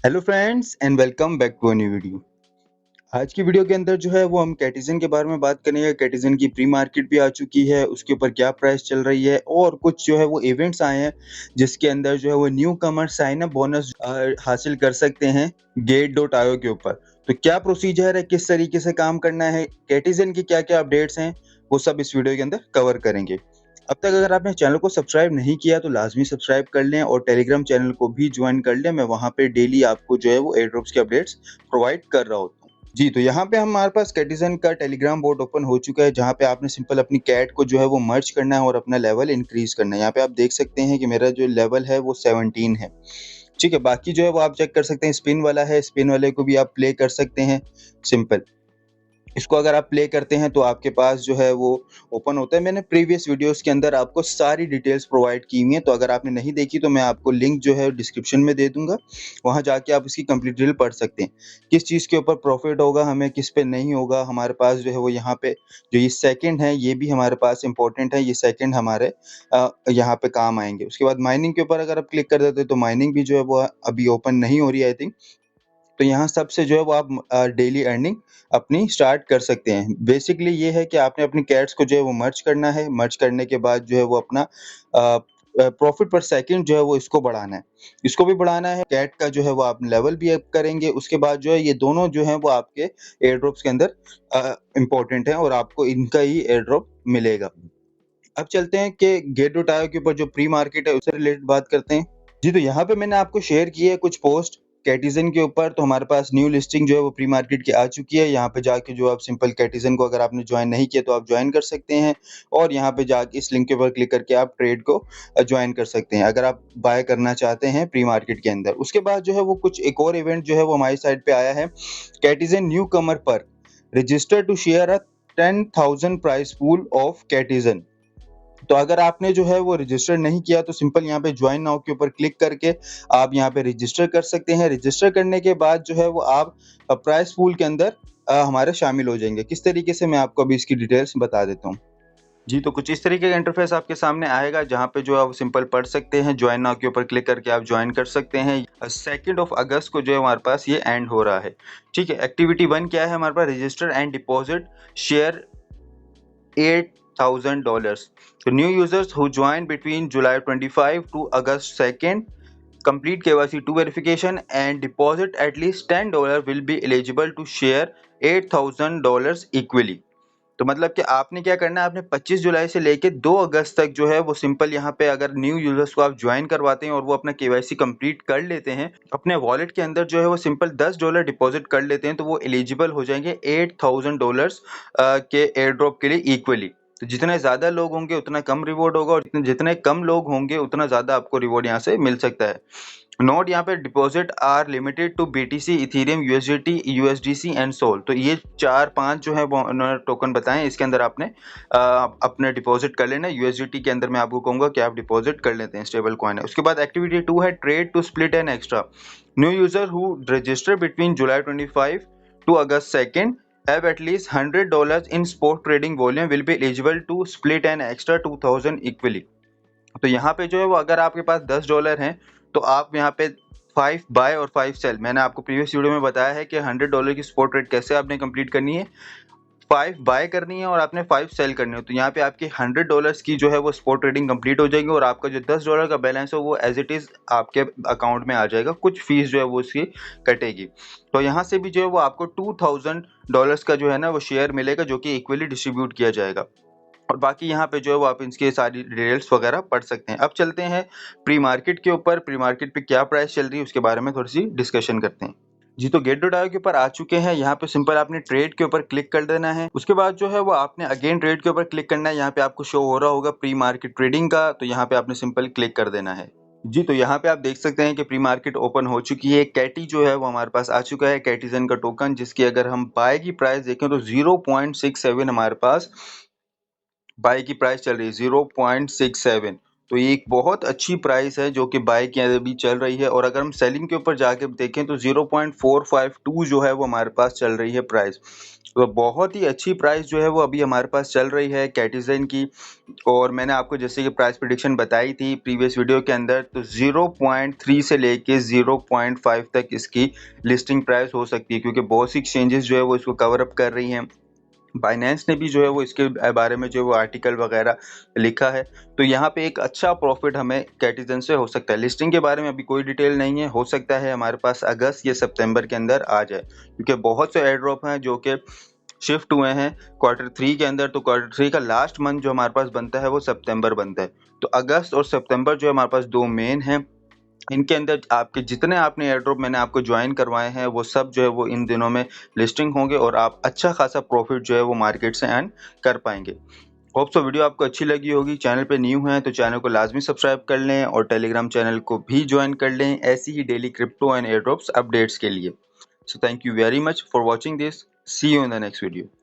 Hello friends and welcome back to a new video. आज की video के अंदर जो है वो हम कैटिजन के बारे में बात करेंगे। कैटिजन की प्री मार्केट भी आ चुकी है, उसके ऊपर क्या प्राइस चल रही है और कुछ जो है वो इवेंट्स आए हैं जिसके अंदर जो है वो न्यू कमर साइन अप बोनस हासिल कर सकते हैं गेट डॉट आयो के ऊपर। तो क्या प्रोसीजर है, किस तरीके से काम करना है, कैटिजन की क्या क्या अपडेट्स हैं, वो सब इस वीडियो के अंदर कवर करेंगे। अब तक अगर आपने चैनल को सब्सक्राइब नहीं किया तो लाजमी सब्सक्राइब कर लें और टेलीग्राम चैनल को भी ज्वाइन कर लें। मैं वहाँ पे डेली आपको जो है वो एयर ड्रॉप्स के अपडेट्स प्रोवाइड कर रहा होता हूँ। जी, तो यहाँ पे हमारे पास कैटिजन का टेलीग्राम बोट ओपन हो चुका है, जहाँ पे आपने सिंपल अपनी कैट को जो है वो मर्ज करना है और अपना लेवल इंक्रीज करना है। यहाँ पे आप देख सकते हैं कि मेरा जो लेवल है वो 17 है। ठीक है, बाकी जो है वो आप चेक कर सकते हैं। स्पिन वाला है, स्पिन वाले को भी आप प्ले कर सकते हैं। सिंपल इसको अगर आप प्ले करते हैं तो आपके पास जो है वो ओपन होता है। मैंने प्रीवियस वीडियोस के अंदर आपको सारी डिटेल्स प्रोवाइड की हुई हैं, तो अगर आपने नहीं देखी तो मैं आपको लिंक जो है डिस्क्रिप्शन में दे दूंगा, वहां जाके आप इसकी कंप्लीट डिटेल पढ़ सकते हैं। किस चीज़ के ऊपर प्रॉफिट होगा हमें, किस पे नहीं होगा। हमारे पास जो है वो यहाँ पे जो ये सेकंड है ये भी हमारे पास इंपॉर्टेंट है। ये सेकंड हमारे यहाँ पे काम आएंगे। उसके बाद माइनिंग के ऊपर अगर आप क्लिक कर देते हैं तो माइनिंग भी जो है वो अभी ओपन नहीं हो रही है आई थिंक। तो यहाँ सबसे जो है वो आप डेली अर्निंग अपनी स्टार्ट कर सकते हैं। बेसिकली ये है कि आपने अपनी कैट्स को जो है वो मर्ज करना है। मर्ज करने के बाद जो है वो अपना प्रॉफिट पर सेकंड जो है वो इसको बढ़ाना है। इसको भी बढ़ाना है। कैट का जो है वो आप लेवल भी अप करेंगे। उसके बाद जो है ये दोनों जो है वो आपके एयर ड्रॉप्स के अंदर इम्पोर्टेंट है और आपको इनका ही एयर ड्रॉप मिलेगा। अब चलते हैं कि गेट डॉट आयो के ऊपर जो प्री मार्केट है उससे रिलेटेड बात करते हैं। जी, तो यहाँ पे मैंने आपको शेयर की है कुछ पोस्ट कैटिजन के ऊपर। तो हमारे पास न्यू लिस्टिंग जो है वो प्री मार्केट की आ चुकी है। यहाँ पे जाके जो आप सिंपल कैटिजन को अगर आपने ज्वाइन नहीं किया तो आप ज्वाइन कर सकते हैं और यहाँ पे जाके इस लिंक के ऊपर क्लिक करके आप ट्रेड को ज्वाइन कर सकते हैं अगर आप बाय करना चाहते हैं प्री मार्केट के अंदर। उसके बाद जो है वो कुछ एक और इवेंट जो है वो हमारी साइड पे आया है। कैटिजन न्यू कमर पर register to share a 10,000 prize pool of Catizen. तो अगर आपने जो है वो रजिस्टर नहीं किया तो सिंपल यहाँ पे ज्वाइन नाउ के ऊपर क्लिक करके आप यहाँ पे रजिस्टर कर सकते हैं। रजिस्टर करने के बाद जो है वो आप प्राइस पूल के अंदर हमारे शामिल हो जाएंगे। किस तरीके से, मैं आपको अभी इसकी डिटेल्स बता देता हूँ। जी, तो कुछ इस तरीके का इंटरफेस आपके सामने आएगा, जहाँ पे जो है आप सिंपल पढ़ सकते हैं। ज्वाइन नाउ के ऊपर क्लिक करके आप ज्वाइन कर सकते हैं। 2 अगस्त को जो है हमारे पास ये एंड हो रहा है। ठीक है, एक्टिविटी 1 क्या है हमारे पास? Register and deposit share $8,000. So new users who joined between July 25 to August 2nd complete KYC 2 verification and deposit at least $10 will be eligible to share $8,000 equally. तो मतलब कि आपने क्या करना है, आपने 25 जुलाई से लेके 2 अगस्त तक जो है वो सिंपल यहाँ पे अगर न्यू यूजर्स को आप ज्वाइन करवाते हैं और वो अपना केवाईसी कंप्लीट कर लेते हैं, अपने वॉलेट के अंदर जो है वो सिंपल $10 डिपॉजिट कर लेते हैं, तो वो एलिजिबल हो जाएंगे $8,000 के एयर ड्रॉप के लिए इक्वली। तो जितने ज़्यादा लोग होंगे उतना कम रिवॉर्ड होगा और जितने कम लोग होंगे उतना ज़्यादा आपको रिवॉर्ड यहाँ से मिल सकता है। नोट यहाँ पे deposit are limited to BTC, Ethereum, USDT, USDC and SOL. तो ये 4-5 जो है वो उन्होंने टोकन बताए, इसके अंदर आपने अपने डिपॉजिट कर लेना। यूएसडीटी के अंदर मैं आपको कहूंगा कि आप डिपॉजिट कर लेते हैं, स्टेबल कॉइन है। उसके बाद एक्टिविटी 2 है trade to split an extra. New user who register between July 25 to August 2nd have at least $100 in spot trading volume will be eligible to split an extra 2,000 equally। तो यहाँ पे जो है वो अगर आपके पास $10 हैं तो आप यहाँ पे 5 बाय और 5 सेल, मैंने आपको प्रीवियस वीडियो में बताया है कि $100 की स्पॉट ट्रेड कैसे आपने कंप्लीट करनी है। 5 बाय करनी है और आपने 5 सेल करनी है। तो यहाँ पे आपके $100 की जो है वो स्पॉट ट्रेडिंग कंप्लीट हो जाएगी और आपका जो $10 का बैलेंस है वो एज इट इज आपके अकाउंट में आ जाएगा। कुछ फीस जो है वो उसकी कटेगी। तो यहाँ से भी जो है वो आपको $2,000 का जो है ना वो शेयर मिलेगा, जो कि इक्वली डिस्ट्रीब्यूट किया जाएगा। और बाकी यहाँ पे जो है वो आप इसके सारी डिटेल्स वगैरह पढ़ सकते हैं। अब चलते हैं प्री मार्केट के ऊपर। प्री मार्केट पे क्या प्राइस चल रही है उसके बारे में थोड़ी सी डिस्कशन करते हैं। जी, तो गेट डॉट आयो के ऊपर आ चुके हैं। यहाँ पे सिंपल आपने ट्रेड के ऊपर क्लिक कर देना है। उसके बाद जो है वो आपने अगेन ट्रेड के ऊपर क्लिक करना है। यहाँ पे आपको शो हो रहा होगा प्री मार्केट ट्रेडिंग का, तो यहाँ पे आपने सिंपल क्लिक कर देना है। जी, तो यहाँ पे आप देख सकते हैं कि प्री मार्केट ओपन हो चुकी है। कैटी जो है वो हमारे पास आ चुका है, कैटिजन का टोकन, जिसकी अगर हम बाय की प्राइस देखें तो 0.67 हमारे पास बाय की प्राइस चल रही है, 0.67। तो ये एक बहुत अच्छी प्राइस है जो कि बाय की अभी चल रही है। और अगर हम सेलिंग के ऊपर जाके देखें तो 0.452 जो है वो हमारे पास चल रही है प्राइस। तो बहुत ही अच्छी प्राइस जो है वो अभी हमारे पास चल रही है कैटिज़न की। और मैंने आपको जैसे कि प्राइस प्रेडिक्शन बताई थी प्रीवियस वीडियो के अंदर, तो 0.3 से लेके 0.5 तक इसकी लिस्टिंग प्राइस हो सकती है, क्योंकि बहुत सी एक्सचेंजेस जो है वो इसको कवर अप कर रही हैं। बाइनेंस ने भी जो है वो इसके बारे में जो है वो आर्टिकल वगैरह लिखा है। तो यहाँ पे एक अच्छा प्रॉफिट हमें कैटिज़न से हो सकता है। लिस्टिंग के बारे में अभी कोई डिटेल नहीं है, हो सकता है हमारे पास अगस्त या सितंबर के अंदर आ जाए, क्योंकि बहुत से एयर ड्रॉप हैं जो कि शिफ्ट हुए हैं Q3 के अंदर। तो Q3 का लास्ट मंथ जो हमारे पास बनता है वो सितंबर बनता है। तो अगस्त और सितंबर जो है हमारे पास 2 मेन हैं। इनके अंदर आपके जितने आपने एयर ड्रॉप मैंने आपको ज्वाइन करवाए हैं वो सब जो है वो इन दिनों में लिस्टिंग होंगे और आप अच्छा खासा प्रॉफिट जो है वो मार्केट से अर्न कर पाएंगे। होप सो वीडियो आपको अच्छी लगी होगी। चैनल पे न्यू हैं तो चैनल को लाजमी सब्सक्राइब कर लें और टेलीग्राम चैनल को भी ज्वाइन कर लें ऐसी ही daily crypto and airdrops updates के लिए। So thank you very much for watching this. See you in the next video.